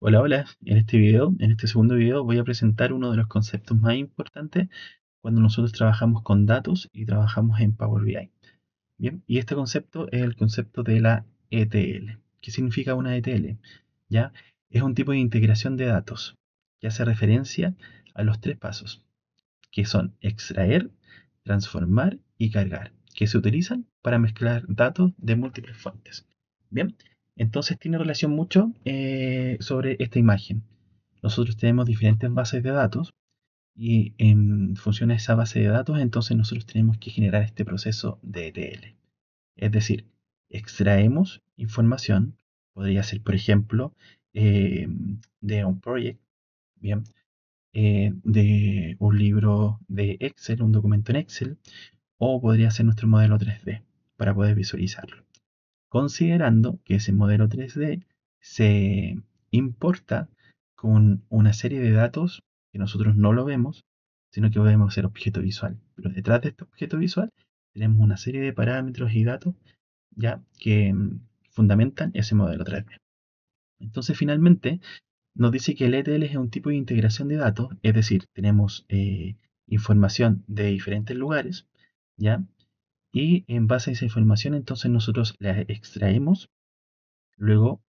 Hola, hola. En este segundo video, voy a presentar uno de los conceptos más importantes cuando nosotros trabajamos con datos y trabajamos en Power BI. Bien, y este concepto es el concepto de la ETL. ¿Qué significa una ETL? ¿Ya? Es un tipo de integración de datos que hace referencia a los tres pasos, que son extraer, transformar y cargar, que se utilizan para mezclar datos de múltiples fuentes. Bien, entonces tiene relación mucho sobre esta imagen. Nosotros tenemos diferentes bases de datos y en función a esa base de datos, entonces nosotros tenemos que generar este proceso de ETL. Es decir, extraemos información, podría ser, por ejemplo, eh, de un project, bien, de un libro de Excel, un documento en Excel, o podría ser nuestro modelo 3D para poder visualizarlo. Considerando que ese modelo 3D se importa con una serie de datos que nosotros no lo vemos, sino que vemos el objeto visual. Pero detrás de este objeto visual tenemos una serie de parámetros y datos ya que fundamentan ese modelo 3D. Entonces, finalmente, nos dice que el ETL es un tipo de integración de datos, es decir, tenemos información de diferentes lugares, ¿ya? Y en base a esa información, entonces nosotros la extraemos, luego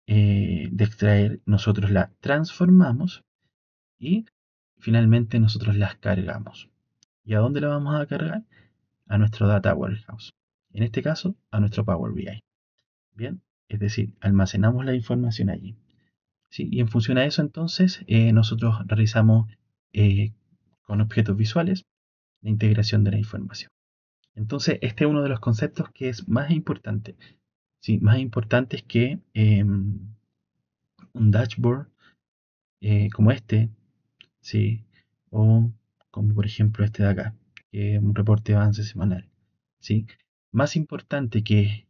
de extraer, nosotros la transformamos y finalmente nosotros las cargamos. ¿Y a dónde la vamos a cargar? A nuestro Data Warehouse. En este caso, a nuestro Power BI. Bien, es decir, almacenamos la información allí. ¿Sí? Y en función a eso, entonces, nosotros realizamos eh, con objetos visuales la integración de la información. Entonces, este es uno de los conceptos que es más importante. ¿Sí? Más importante es que un dashboard como este, ¿sí? O como por ejemplo este de acá, que es un reporte de avance semanal. ¿Sí? Más importante que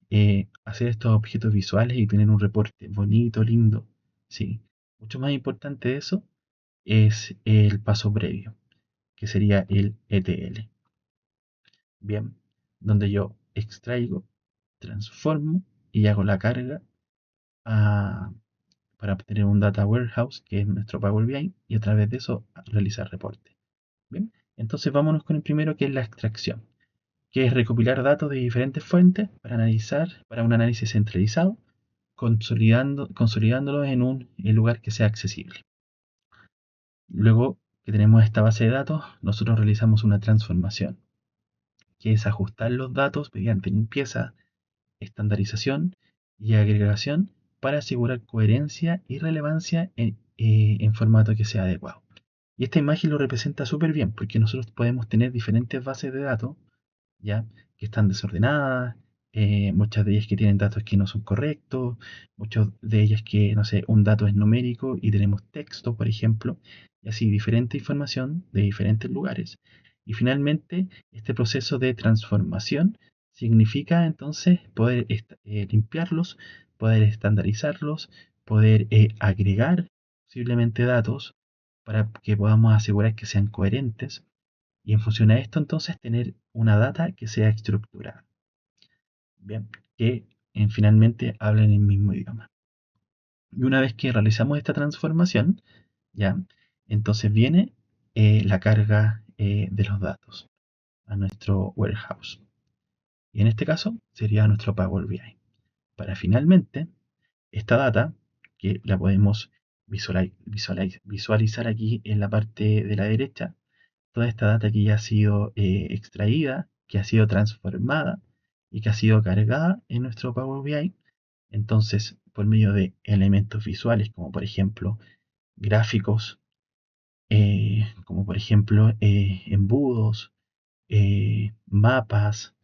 hacer estos objetos visuales y tener un reporte bonito, lindo, ¿sí? Mucho más importante de eso es el paso previo, que sería el ETL. Bien, donde yo extraigo, transformo y hago la carga a- para obtener un data warehouse, que es nuestro Power BI, y a través de eso realizar reportes. Bien, entonces vámonos con el primero, que es la extracción, que es recopilar datos de diferentes fuentes para analizar, para un análisis centralizado, consolidándolos en un lugar que sea accesible. Luego que tenemos esta base de datos, nosotros realizamos una transformación, que es ajustar los datos mediante limpieza, estandarización y agregación para asegurar coherencia y relevancia en formato que sea adecuado. Y esta imagen lo representa súper bien, porque nosotros podemos tener diferentes bases de datos, ¿ya? Que están desordenadas, muchas de ellas que tienen datos que no son correctos, muchas de ellas que, no sé, un dato es numérico y tenemos texto, por ejemplo, y así diferente información de diferentes lugares. Y finalmente, este proceso de transformación significa entonces poder limpiarlos, poder estandarizarlos, poder agregar posiblemente datos para que podamos asegurar que sean coherentes y en función a esto, entonces, tener una data que sea estructurada. Bien, que finalmente hablen el mismo idioma. Y una vez que realizamos esta transformación, ya, entonces viene la carga de los datos a nuestro warehouse. Y en este caso sería nuestro Power BI. Para finalmente, esta data, que la podemos visualizar aquí en la parte de la derecha, toda esta data que ya ha sido extraída, que ha sido transformada y que ha sido cargada en nuestro Power BI. Entonces, por medio de elementos visuales, como por ejemplo gráficos, como por ejemplo embudos, mapas,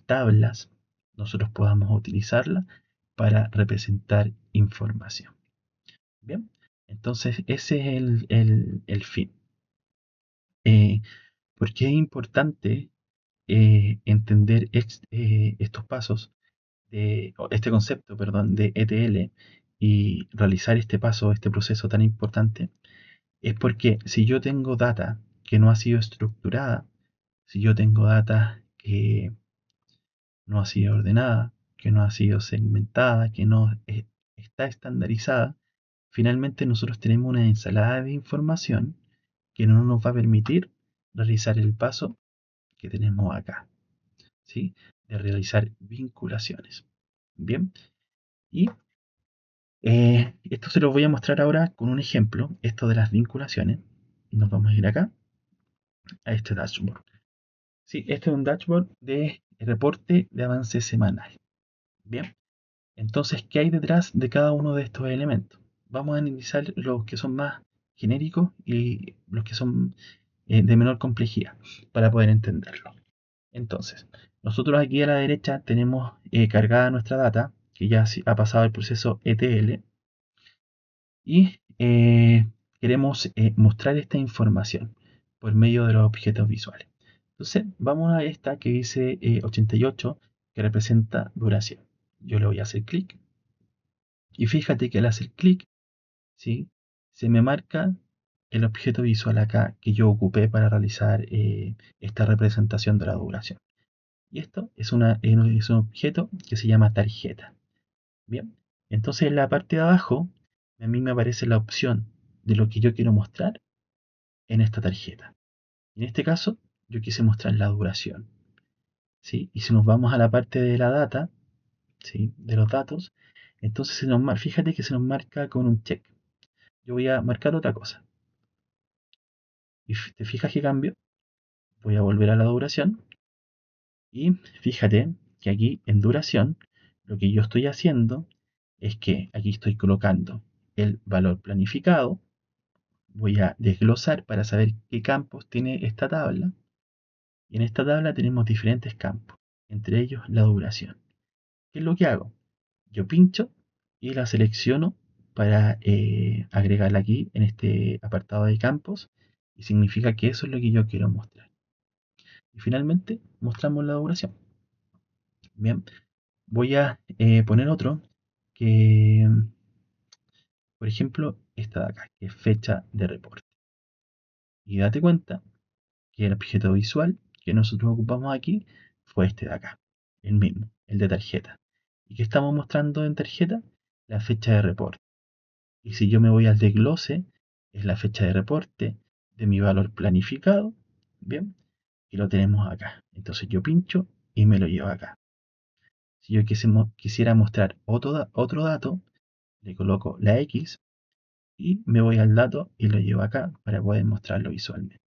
tablas, nosotros podamos utilizarla para representar información. Bien, entonces ese es el fin. Eh, ¿Por qué es importante entender estos pasos, o este concepto, perdón, de ETL y realizar este paso, este proceso tan importante? Es porque si yo tengo data que no ha sido estructurada, si yo tengo data que no ha sido ordenada, que no ha sido segmentada, que no está estandarizada, finalmente nosotros tenemos una ensalada de información que no nos va a permitir realizar el paso que tenemos acá, ¿sí? De realizar vinculaciones. Bien, y esto se lo voy a mostrar ahora con un ejemplo, esto de las vinculaciones. Nos vamos a ir acá a este dashboard. Sí, este es un dashboard de reporte de avance semanal. Bien, entonces, ¿qué hay detrás de cada uno de estos elementos? Vamos a analizar los que son más genéricos y los que son de menor complejidad para poder entenderlo. Entonces, nosotros aquí a la derecha tenemos cargada nuestra data, que ya ha pasado el proceso ETL, y queremos mostrar esta información por medio de los objetos visuales. Entonces, vamos a esta que dice 88, que representa duración. Yo le voy a hacer clic, y fíjate que al hacer clic, ¿sí? Se me marca el objeto visual acá que yo ocupé para realizar esta representación de la duración. Y esto es un objeto que se llama tarjeta. Bien, entonces en la parte de abajo a mí me aparece la opción de lo que yo quiero mostrar en esta tarjeta. En este caso yo quise mostrar la duración, ¿sí? Y si nos vamos a la parte de la data, ¿sí? De los datos, entonces fíjate que se nos marca con un check. Yo voy a marcar otra cosa. Y te fijas que cambio, voy a volver a la duración y fíjate que aquí en duración lo que yo estoy haciendo es que aquí estoy colocando el valor planificado. Voy a desglosar para saber qué campos tiene esta tabla. Y en esta tabla tenemos diferentes campos, entre ellos la duración. ¿Qué es lo que hago? Yo pincho y la selecciono para agregarla aquí en este apartado de campos, y significa que eso es lo que yo quiero mostrar. Y finalmente mostramos la duración. Bien, voy a poner otro que, por ejemplo, esta de acá, que es fecha de reporte. Y date cuenta que el objeto visual que nosotros ocupamos aquí fue este de acá, el mismo, el de tarjeta. ¿Y qué estamos mostrando en tarjeta? La fecha de reporte. Y si yo me voy al desglose, es la fecha de reporte de mi valor planificado, bien, y lo tenemos acá. Entonces yo pincho y me lo llevo acá. Si yo quisiera mostrar otro dato, le coloco la X y me voy al dato y lo llevo acá para poder mostrarlo visualmente.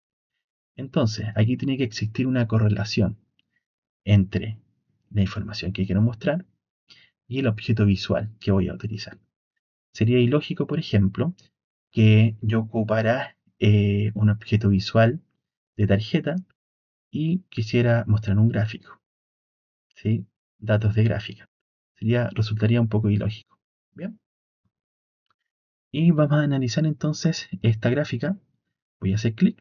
Entonces, aquí tiene que existir una correlación entre la información que quiero mostrar y el objeto visual que voy a utilizar. Sería ilógico, por ejemplo, que yo ocupara un objeto visual de tarjeta y quisiera mostrar un gráfico, ¿sí? Datos de gráfica. Resultaría un poco ilógico. Bien. Y vamos a analizar entonces esta gráfica. Voy a hacer clic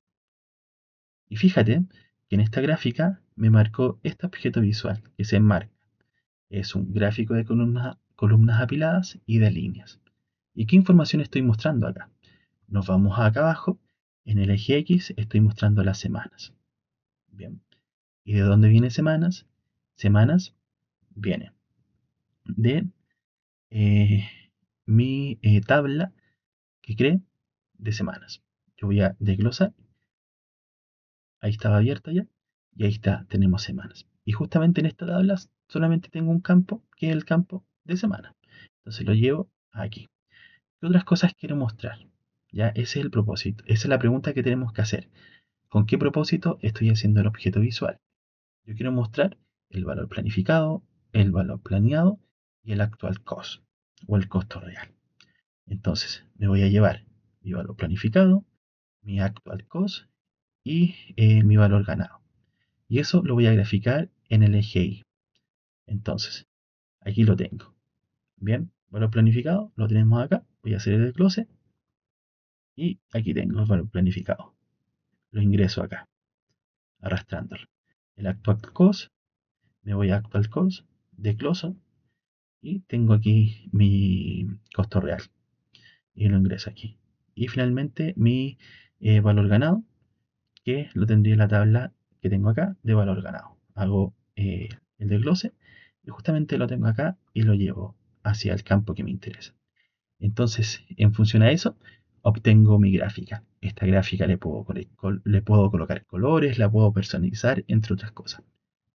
y fíjate que en esta gráfica me marcó este objeto visual que se enmarca. Es un gráfico de columnas apiladas y de líneas. ¿Y qué información estoy mostrando acá? Nos vamos acá abajo. En el eje X estoy mostrando las semanas. Bien. ¿Y de dónde viene semanas? Semanas viene de mi tabla que creé de semanas. Yo voy a desglosar. Ahí estaba abierta ya. Y ahí está, tenemos semanas. Y justamente en esta tabla solamente tengo un campo, que es el campo de semana. Entonces lo llevo aquí. ¿Qué otras cosas quiero mostrar? Ya, ese es el propósito. Esa es la pregunta que tenemos que hacer. ¿Con qué propósito estoy haciendo el objeto visual? Yo quiero mostrar el valor planificado, el valor planeado y el actual cost o el costo real. Entonces, me voy a llevar mi valor planificado, mi actual cost y mi valor ganado. Y eso lo voy a graficar en el eje Y. Entonces, aquí lo tengo. Bien, valor planificado, lo tenemos acá. Voy a hacer el desglose y aquí tengo el valor planificado. Lo ingreso acá, arrastrándolo. El actual cost, me voy a actual cost, desgloso y tengo aquí mi costo real y lo ingreso aquí. Y finalmente mi valor ganado, que lo tendría en la tabla que tengo acá de valor ganado. Hago el desglose y justamente lo tengo acá y lo llevo hacia el campo que me interesa. Entonces, en función a eso, obtengo mi gráfica. Esta gráfica le puedo colocar colores, la puedo personalizar, entre otras cosas.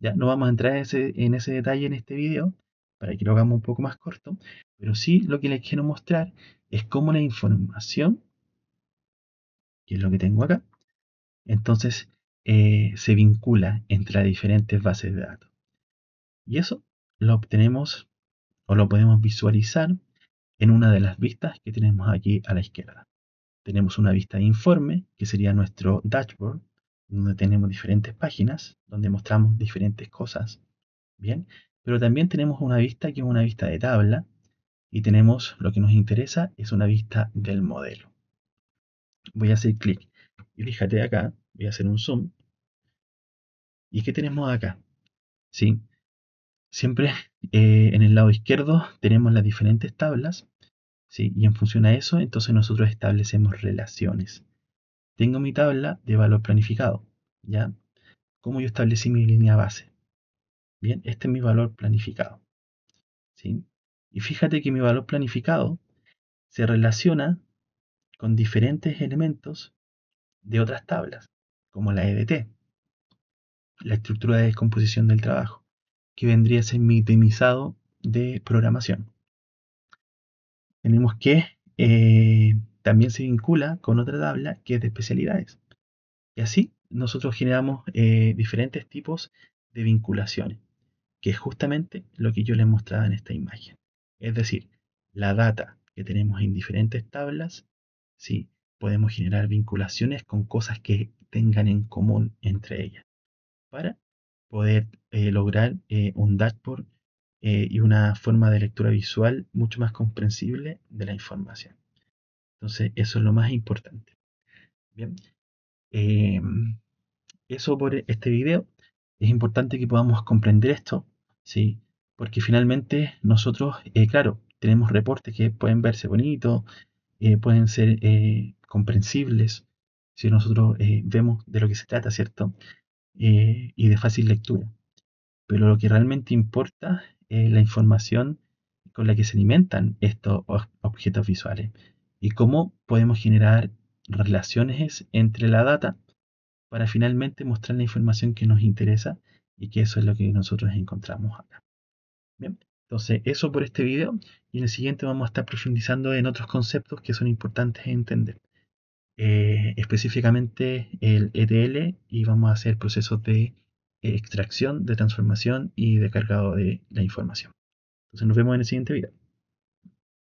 Ya no vamos a entrar en ese detalle en este video para que lo hagamos un poco más corto, pero sí lo que les quiero mostrar es cómo la información, que es lo que tengo acá, entonces se vincula entre las diferentes bases de datos. Y eso lo obtenemos o lo podemos visualizar en una de las vistas que tenemos aquí a la izquierda. Tenemos una vista de informe, que sería nuestro dashboard, donde tenemos diferentes páginas, donde mostramos diferentes cosas. Bien, pero también tenemos una vista que es una vista de tabla, y tenemos lo que nos interesa, es una vista del modelo. Voy a hacer clic y fíjate acá, voy a hacer un zoom. ¿Y qué tenemos acá? ¿Sí? Siempre en el lado izquierdo tenemos las diferentes tablas, ¿sí? Y en función a eso, entonces nosotros establecemos relaciones. Tengo mi tabla de valor planificado, ¿ya? ¿Cómo yo establecí mi línea base? Bien, este es mi valor planificado, ¿sí? Y fíjate que mi valor planificado se relaciona con diferentes elementos de otras tablas, como la EDT, la estructura de descomposición del trabajo, que vendría a ser mi itemizado de programación. Tenemos que también se vincula con otra tabla que es de especialidades. Y así nosotros generamos diferentes tipos de vinculaciones, que es justamente lo que yo les mostraba en esta imagen. Es decir, la data que tenemos en diferentes tablas, sí, podemos generar vinculaciones con cosas que tengan en común entre ellas, para poder lograr un dashboard y una forma de lectura visual mucho más comprensible de la información. Entonces, eso es lo más importante. Bien, eh, eso por este video. Es importante que podamos comprender esto, ¿sí? Porque finalmente nosotros, claro, tenemos reportes que pueden verse bonitos, pueden ser comprensibles, si nosotros vemos de lo que se trata, ¿cierto? Y de fácil lectura. Pero lo que realmente importa es la información con la que se alimentan estos objetos visuales y cómo podemos generar relaciones entre la data para finalmente mostrar la información que nos interesa, y que eso es lo que nosotros encontramos acá. Bien, entonces eso por este video, y en el siguiente vamos a estar profundizando en otros conceptos que son importantes de entender. Específicamente el ETL, y vamos a hacer procesos de extracción, de transformación y de cargado de la información. Entonces nos vemos en el siguiente video.